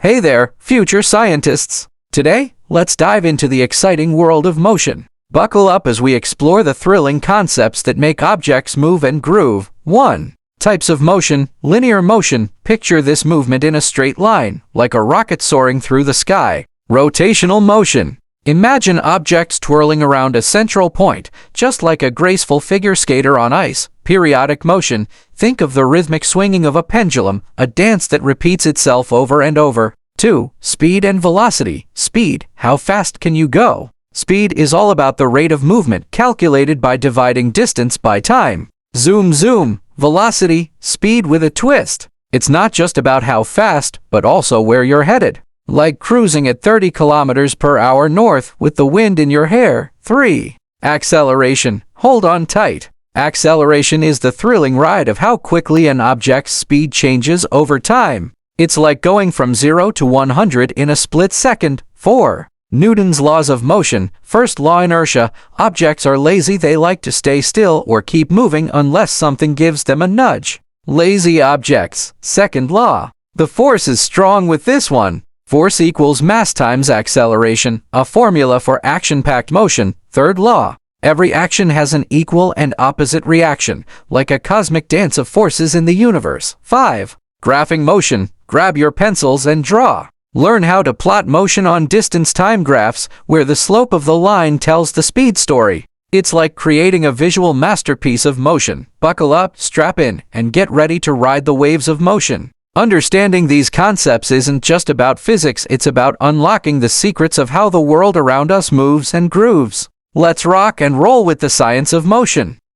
Hey there, future scientists! Today, let's dive into the exciting world of motion. Buckle up as we explore the thrilling concepts that make objects move and groove. 1. Types of motion. Linear motion. Picture this movement in a straight line, like a rocket soaring through the sky. Rotational motion. Imagine objects twirling around a central point, just like a graceful figure skater on ice. Periodic motion. Think of the rhythmic swinging of a pendulum, a dance that repeats itself over and over. 2. Speed and velocity. Speed. How fast can you go? Speed is all about the rate of movement calculated by dividing distance by time. Zoom zoom. Velocity. Speed with a twist. It's not just about how fast, but also where you're headed. Like cruising at 30 kilometers per hour north with the wind in your hair. 3. Acceleration. Hold on tight. Acceleration is the thrilling ride of how quickly an object's speed changes over time. It's like going from 0 to 100 in a split second. 4. Newton's laws of motion. First law, inertia. Objects are lazy. They like to stay still or keep moving unless something gives them a nudge. Lazy objects. Second law. The force is strong with this one. Force equals mass times acceleration, a formula for action-packed motion. Third law. Every action has an equal and opposite reaction, like a cosmic dance of forces in the universe. 5. Graphing motion. Grab your pencils and draw. Learn how to plot motion on distance time graphs, where the slope of the line tells the speed story. It's like creating a visual masterpiece of motion. Buckle up, strap in, and get ready to ride the waves of motion. Understanding these concepts isn't just about physics, it's about unlocking the secrets of how the world around us moves and grooves. Let's rock and roll with the science of motion.